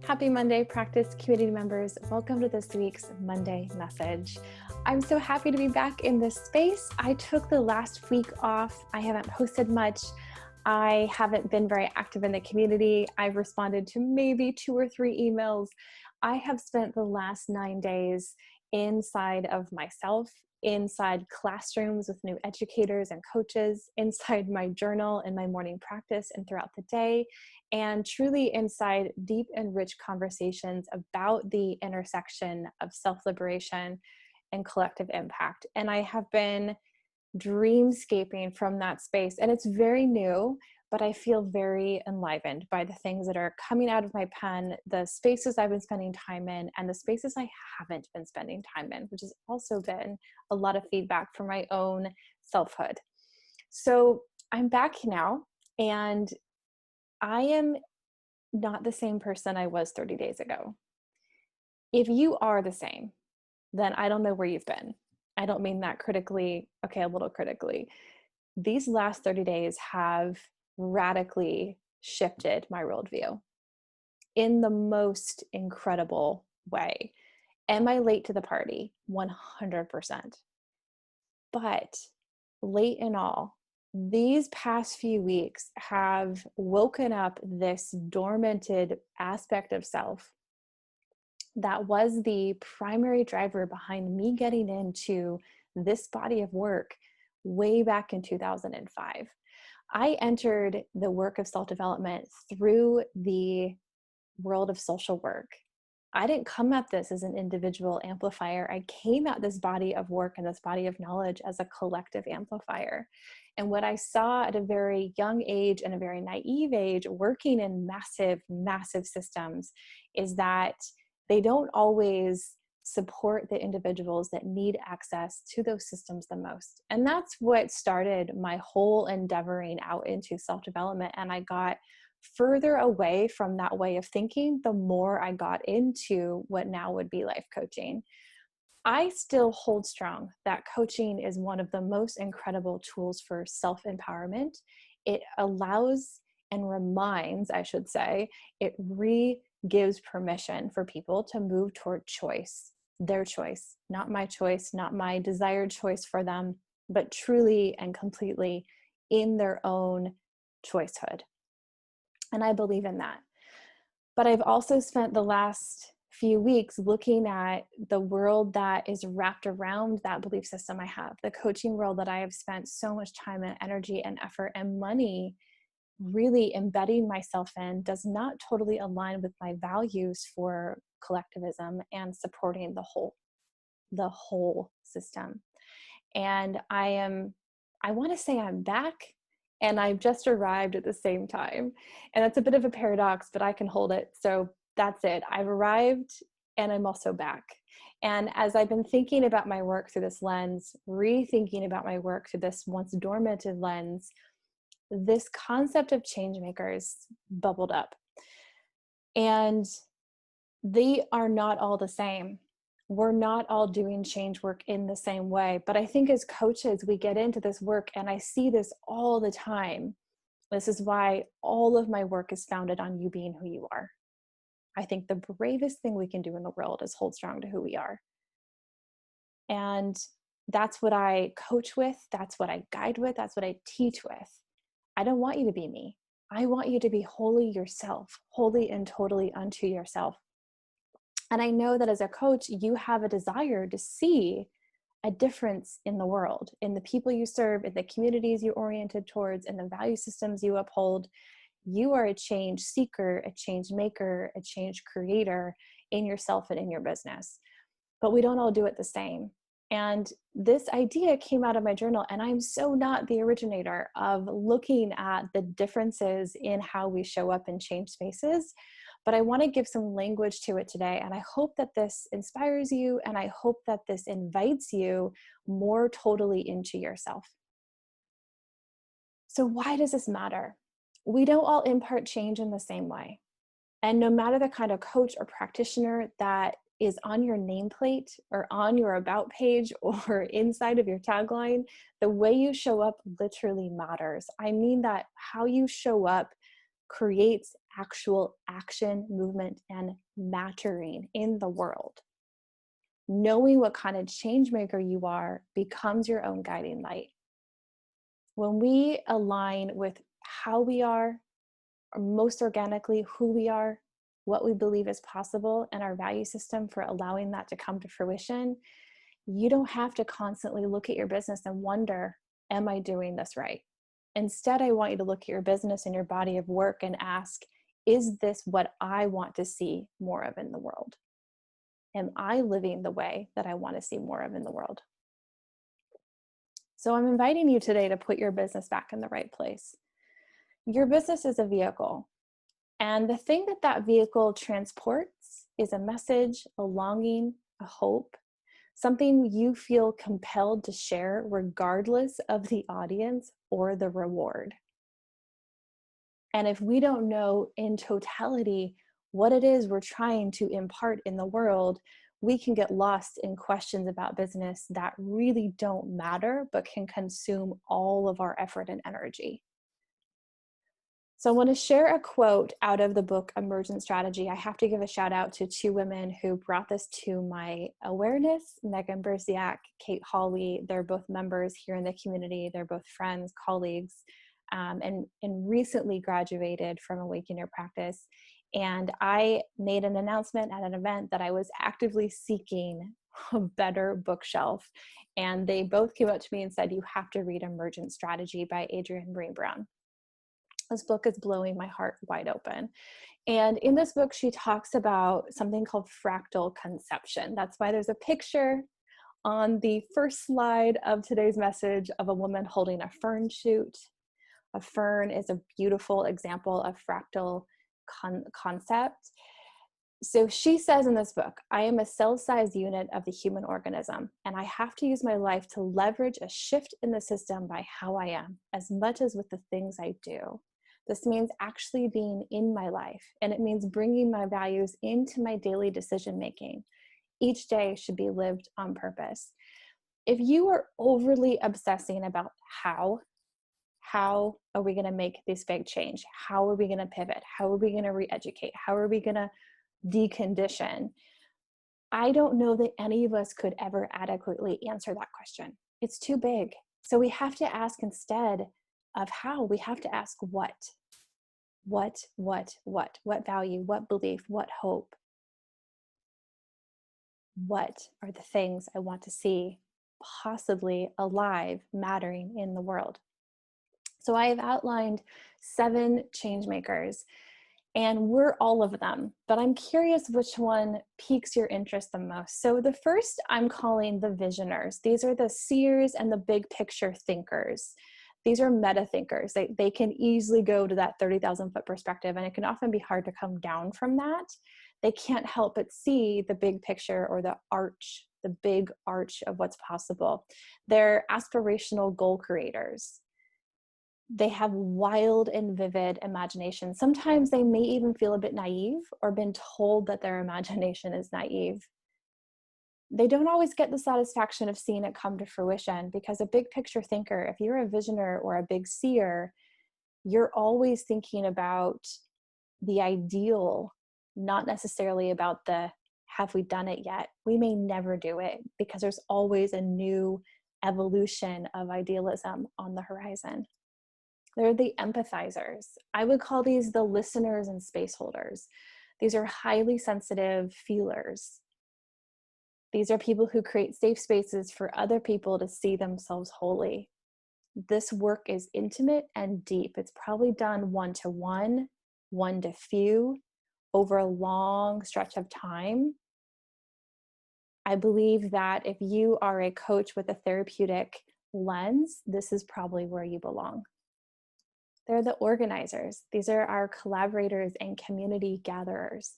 Happy Monday, practice community members. Welcome to this week's Monday message. I'm so happy to be back in this space. I took the last week off. I haven't posted much. I haven't been very active in the community. I've responded to maybe 2 or 3 emails. I have spent the last 9 days inside of myself, inside classrooms with new educators and coaches, inside my journal and my morning practice and throughout the day, and truly inside deep and rich conversations about the intersection of self-liberation and collective impact. And I have been dreamscaping from that space. And it's very new, but I feel very enlivened by the things that are coming out of my pen, the spaces I've been spending time in, and the spaces I haven't been spending time in, which has also been a lot of feedback from my own selfhood. So I'm back now, and I am not the same person I was 30 days ago. If you are the same, then I don't know where you've been. I don't mean that critically, okay, a little critically. These last 30 days have radically shifted my worldview in the most incredible way. Am I late to the party? 100%. But late in all, these past few weeks have woken up this dormanted aspect of self that was the primary driver behind me getting into this body of work way back in 2005. I entered the work of self-development through the world of social work. I didn't come at this as an individual amplifier. I came at this body of work and this body of knowledge as a collective amplifier. And what I saw at a very young age and a very naive age, working in massive, massive systems, is that they don't always support the individuals that need access to those systems the most. And that's what started my whole endeavoring out into self-development. And I got further away from that way of thinking the more I got into what now would be life coaching. I still hold strong that coaching is one of the most incredible tools for self-empowerment. It allows and reminds, I should say, it gives permission for people to move toward choice, their choice, not my choice, not my desired choice for them, but truly and completely in their own choicehood. And I believe in that. But I've also spent the last few weeks looking at the world that is wrapped around that belief system I have, the coaching world that I have spent so much time and energy and effort and money really embedding myself in does not totally align with my values for collectivism and supporting the whole system. And I want to say I'm back, and I've just arrived at the same time. And that's a bit of a paradox, but I can hold it. So that's it. I've arrived and I'm also back. And as I've been thinking about my work through this lens, rethinking about my work through this once dormanted lens, this concept of changemakers bubbled up. And they are not all the same. We're not all doing change work in the same way. But I think as coaches, we get into this work, and I see this all the time. This is why all of my work is founded on you being who you are. I think the bravest thing we can do in the world is hold strong to who we are. And that's what I coach with. That's what I guide with. That's what I teach with. I don't want you to be me. I want you to be wholly yourself, wholly and totally unto yourself. And I know that as a coach, you have a desire to see a difference in the world, in the people you serve, in the communities you're oriented towards, in the value systems you uphold. You are a change seeker, a change maker, a change creator in yourself and in your business. But we don't all do it the same. And this idea came out of my journal, and I'm so not the originator of looking at the differences in how we show up in change spaces. But I want to give some language to it today. And I hope that this inspires you, and I hope that this invites you more totally into yourself. So why does this matter? We don't all impart change in the same way. And no matter the kind of coach or practitioner that is on your nameplate or on your about page or inside of your tagline, the way you show up literally matters. I mean that how you show up creates actual action, movement, and mattering in the world. Knowing what kind of change maker you are becomes your own guiding light. When we align with how we are, or most organically who we are, what we believe is possible, and our value system for allowing that to come to fruition, you don't have to constantly look at your business and wonder, am I doing this right? Instead, I want you to look at your business and your body of work and ask, is this what I want to see more of in the world? Am I living the way that I want to see more of in the world? So I'm inviting you today to put your business back in the right place. Your business is a vehicle. And the thing that that vehicle transports is a message, a longing, a hope, something you feel compelled to share regardless of the audience or the reward. And if we don't know in totality what it is we're trying to impart in the world, we can get lost in questions about business that really don't matter, but can consume all of our effort and energy. So I want to share a quote out of the book, Emergent Strategy. I have to give a shout out to two women who brought this to my awareness, Megan Berziak, Kate Hawley. They're both members here in the community. They're both friends, colleagues, and recently graduated from Awaken Your Practice. And I made an announcement at an event that I was actively seeking a better bookshelf. And they both came up to me and said, you have to read Emergent Strategy by Adrienne Marine Brown. This book is blowing my heart wide open. And in this book, she talks about something called fractal conception. That's why there's a picture on the first slide of today's message of a woman holding a fern shoot. A fern is a beautiful example of fractal concept. So she says in this book, I am a cell-sized unit of the human organism, and I have to use my life to leverage a shift in the system by how I am, as much as with the things I do. This means actually being in my life, and it means bringing my values into my daily decision-making. Each day should be lived on purpose. If you are overly obsessing about how are we going to make this big change? How are we going to pivot? How are we going to re-educate? How are we going to decondition? I don't know that any of us could ever adequately answer that question. It's too big. So we have to ask, instead of how, we have to ask what value, what belief, what hope, what are the things I want to see possibly alive, mattering in the world. So I have outlined 7 change makers, and we're all of them, but I'm curious which one piques your interest the most. So the first I'm calling the visioners. These are the seers and the big picture thinkers. These are meta thinkers. They can easily go to that 30,000 foot perspective, and it can often be hard to come down from that. They can't help but see the big picture, or the arch, the big arch of what's possible. They're aspirational goal creators. They have wild and vivid imagination. Sometimes they may even feel a bit naive, or been told that their imagination is naive. They don't always get the satisfaction of seeing it come to fruition, because a big picture thinker, if you're a visioner or a big seer, you're always thinking about the ideal, not necessarily about the have we done it yet. We may never do it, because there's always a new evolution of idealism on the horizon. They're the empathizers. I would call these the listeners and space holders. These are highly sensitive feelers. These are people who create safe spaces for other people to see themselves wholly. This work is intimate and deep. It's probably done one-to-one, one-to-few, over a long stretch of time. I believe that if you are a coach with a therapeutic lens, this is probably where you belong. They're the organizers. These are our collaborators and community gatherers.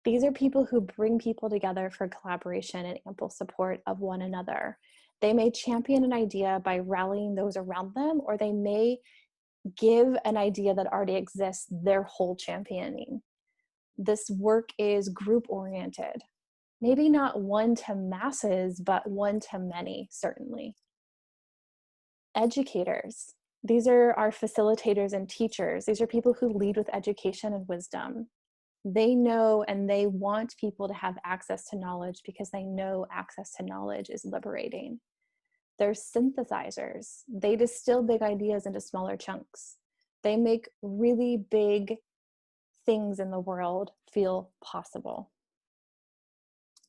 These are people who bring people together for collaboration and ample support of one another. They may champion an idea by rallying those around them, or they may give an idea that already exists their whole championing. This work is group oriented. Maybe not one to masses, but one to many, certainly. Educators. These are our facilitators and teachers. These are people who lead with education and wisdom. They know and they want people to have access to knowledge because they know access to knowledge is liberating. They're synthesizers. They distill big ideas into smaller chunks. They make really big things in the world feel possible.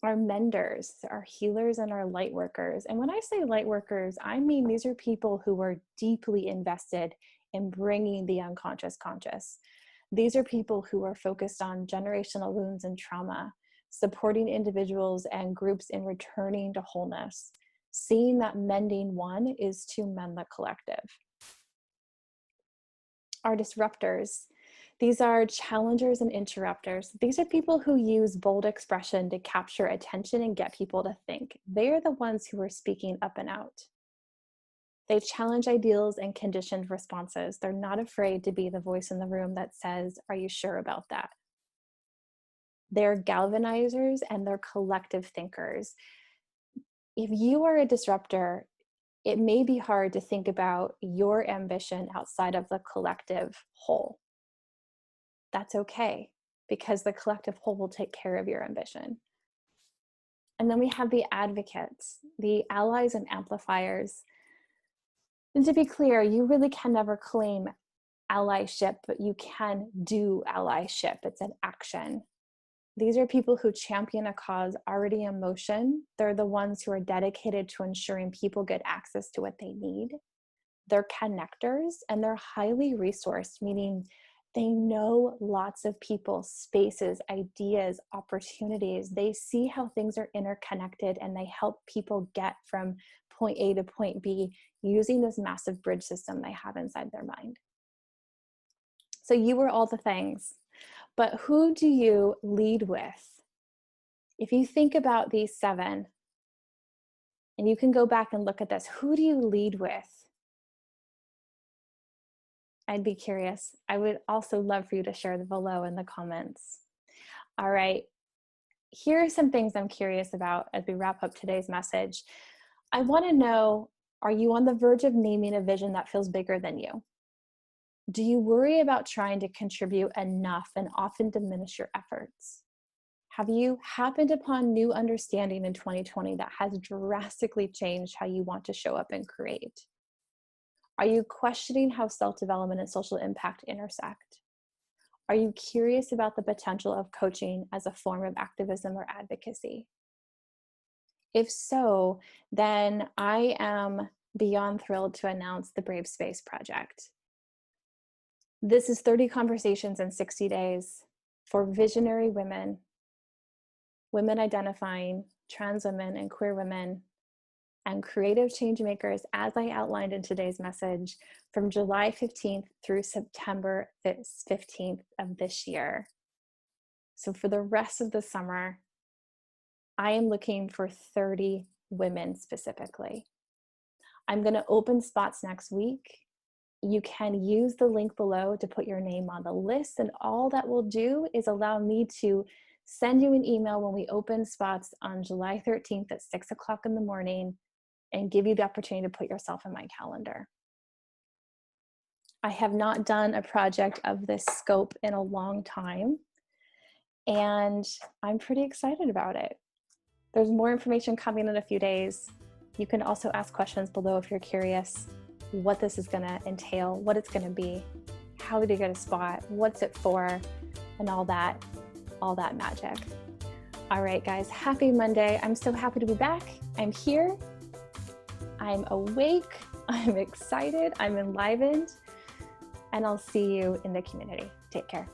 Our menders, our healers, and our light workers. And when I say light workers, I mean these are people who are deeply invested in bringing the unconscious conscious. These are people who are focused on generational wounds and trauma, supporting individuals and groups in returning to wholeness, seeing that mending one is to mend the collective. Our disruptors. These are challengers and interrupters. These are people who use bold expression to capture attention and get people to think. They are the ones who are speaking up and out. They challenge ideals and conditioned responses. They're not afraid to be the voice in the room that says, "Are you sure about that?" They're galvanizers and they're collective thinkers. If you are a disruptor, it may be hard to think about your ambition outside of the collective whole. That's okay, because the collective whole will take care of your ambition. And then we have the advocates, the allies and amplifiers. And to be clear, you really can never claim allyship, but you can do allyship. It's an action. These are people who champion a cause already in motion. They're the ones who are dedicated to ensuring people get access to what they need. They're connectors and they're highly resourced, meaning they know lots of people, spaces, ideas, opportunities. They see how things are interconnected and they help people get from point A to point B using this massive bridge system they have inside their mind. So you are all the things, but who do you lead with? If you think about these 7, and you can go back and look at this, who do you lead with? I'd be curious. I would also love for you to share below in the comments. All right, here are some things I'm curious about as we wrap up today's message. I want to know, are you on the verge of naming a vision that feels bigger than you? Do you worry about trying to contribute enough and often diminish your efforts? Have you happened upon new understanding in 2020 that has drastically changed how you want to show up and create? Are you questioning how self-development and social impact intersect? Are you curious about the potential of coaching as a form of activism or advocacy? If so, then I am beyond thrilled to announce the Brave Space Project. This is 30 conversations in 60 days for visionary women, women identifying, trans women, and queer women, and creative change makers, as I outlined in today's message, from July 15th through September 15th of this year. So for the rest of the summer, I am looking for 30 women specifically. I'm going to open spots next week. You can use the link below to put your name on the list, and all that will do is allow me to send you an email when we open spots on July 13th at 6 o'clock in the morning and give you the opportunity to put yourself in my calendar. I have not done a project of this scope in a long time, and I'm pretty excited about it. There's more information coming in a few days. You can also ask questions below if you're curious what this is going to entail, what it's going to be, how to get a spot, what's it for, and all that magic. All right, guys, happy Monday. I'm so happy to be back. I'm here. I'm awake. I'm excited. I'm enlivened. And I'll see you in the community. Take care.